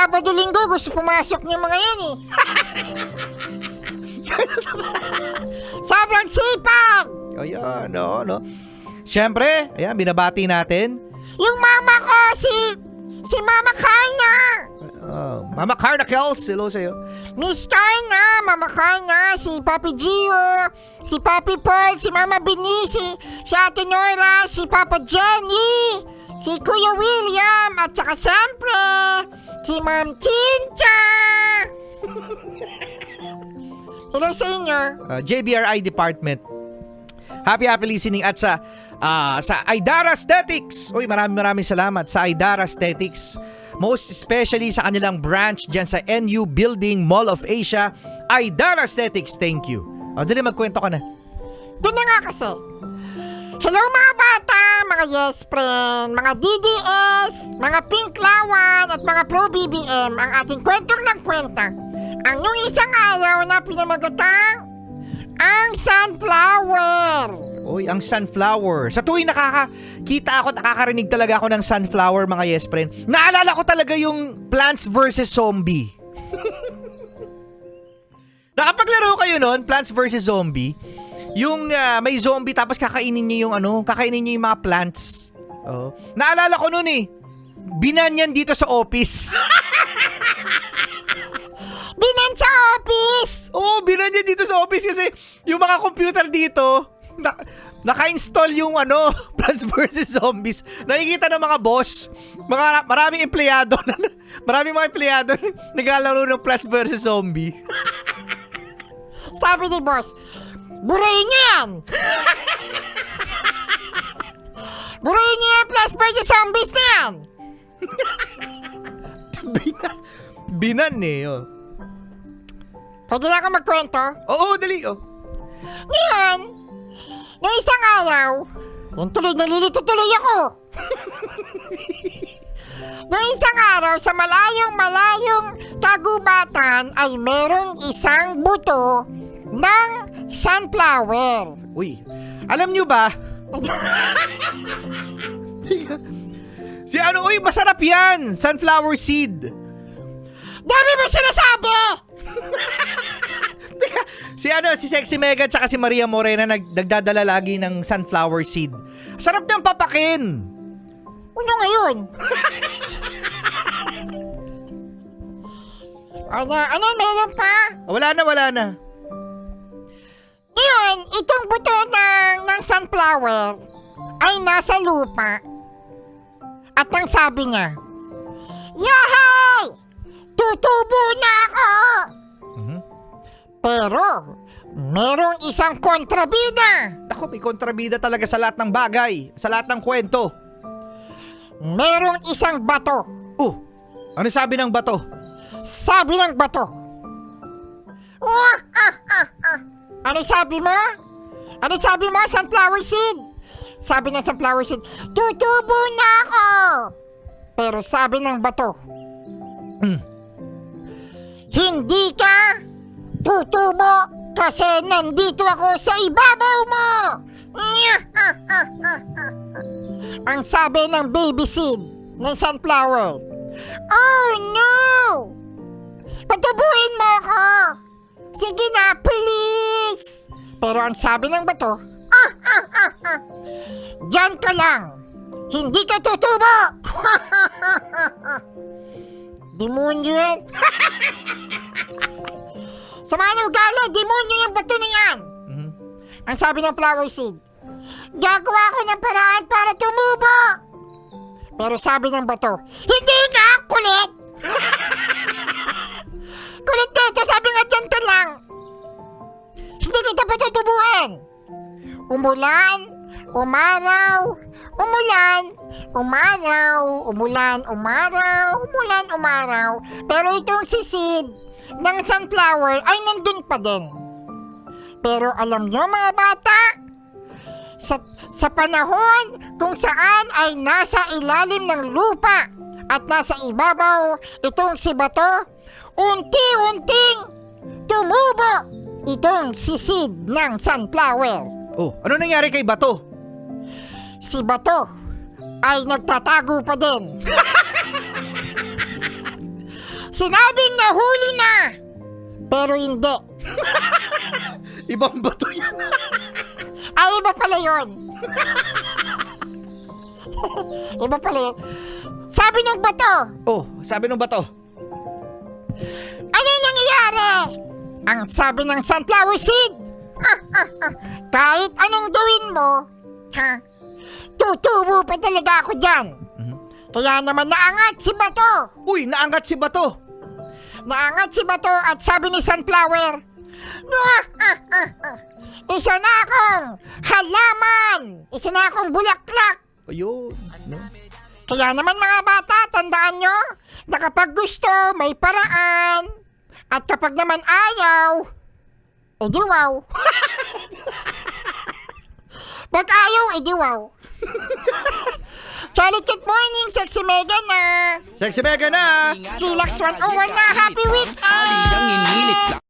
Sabado-Linggo gusto pumasok niyo mga yan eh. Sobrang sipag! Ayan, no. Siyempre, ayan, binabati natin. Yung mama ko, si Mama Carna. Mama Carna Kels, hello sa'yo. Miss Carna, Mama Carna, si Papi Gio, si Papi Paul, si Mama Benici, si Ate Nora, si Papa Jenny, si Kuya William, at saka siyempre, si Ma'am Chincha. Hello sa inyo. JBRI Department. Happy listening at sa Aidara Aesthetics. Uy, maraming salamat sa Aidara Aesthetics. Most especially sa kanilang branch dyan sa NU Building Mall of Asia. Aidara Aesthetics, thank you. Dali, magkwento ka na. Doon na nga kasi. Hello mga bata, mga yes friend, mga DDS, mga Pink Lawan at mga Pro BBM. Ang ating kwentong ng kwenta. Ang yung isang araw na pinamagatang ang sunflower. Uy, ang sunflower. Sa tuwing nakakakita ako, nakakarinig talaga ako ng sunflower, mga yes friend. Naalala ko talaga yung Plants vs. Zombie. Nakapaglaro kayo nun, Plants vs. Zombie. Yung may zombie tapos kakainin niyo yung mga plants. Oh. Naalala ko nun eh. Binanyan dito sa office. Binan sa office! Oo, binanyan dito sa office kasi yung mga computer dito, naka-install yung Plants vs. Zombies. Nakikita ng mga boss, maraming empleyado, maraming mga empleyado naglalaro ng Plants vs. Zombie. Sabi ni boss, burayin niyo yan! Burayin niyo yung Plants vs. Zombies na yan! Binan eh. Oh. Pwede na ako magkwento? Oo, dali. Oh. Ngayon, noong isang araw, yung tuloy, nalilito tuloy ako. Noong isang araw, sa malayong kagubatan ay merong isang buto ng sunflower. Uy, alam nyo ba? Uy, masarap yan! Sunflower seed. Dami mo sinasabi! Si Sexy Mega tsaka si Maria Morena nagdadala lagi ng sunflower seed. Sarap niyang papakin. Ano ngayon? Ano, meron pa? Wala na. Ngayon, itong buto ng sunflower ay nasa lupa. At ang sabi niya, Yahey! Tutubo na ako! Pero, merong isang kontrabida. Ako, may kontrabida talaga sa lahat ng bagay, sa lahat ng kwento. Merong isang bato. Ano sabi ng bato? Sabi ng bato. Ano sabi mo? Ano sabi mo, sunflower seed? Sabi ng sunflower seed, tutubo na ako! Pero sabi ng bato, hindi ka tutubo kasi nandito ako sa ibabaw mo! Ang sabi ng baby seed ng sunflower, oh no! Patubuin mo ako! Sige na, please! Pero ang sabi ng bato, diyan ka lang! Hindi ka tutubo! Demonyo yan! Sama ng ugali, demonyo yung bato na yan! Ang sabi ng flower seed, gagawa ko ng paraan para tumubo! Pero sabi ng bato, hindi nga, kulit! Kulit dito, sabi nga dyan ka lang! Hindi kita patutubuhan! Umulan, umaraw, umulan, umaraw, umulan, umaraw, umulan, umaraw. Pero itong sisid ng sunflower ay nandun pa din. Pero alam nyo mga bata, sa panahon kung saan ay nasa ilalim ng lupa at nasa ibabaw itong si bato, unti-unting tumubo itong sisid ng sunflower. Ano nangyari kay bato? Si bato ay nagtatago pa din. Sinabing nahuli na, pero hindi. Ibang bato yan. Ay, iba pala yun. Iba pala yun. Sabi ng bato, Oh, sabi ng bato. ano nangyayari? Ang sabi ng sunflower seed, kahit anong gawin mo, tutubo pa talaga ako dyan. Kaya naman naangat si bato. Uy, naangat si bato. Naangat si bato at sabi ni sunflower, isa na akong halaman, isa na akong bulaklak. Ayun. No? Kaya naman mga bata, tandaan nyo na kapag gusto, may paraan. At kapag naman ayaw, edi wow. Pag ayaw, edi wow. Charlie Good morning, sexy Mega na. Sexy Mega na. Chillax 101 na, happy weekend! Ang inilit lang.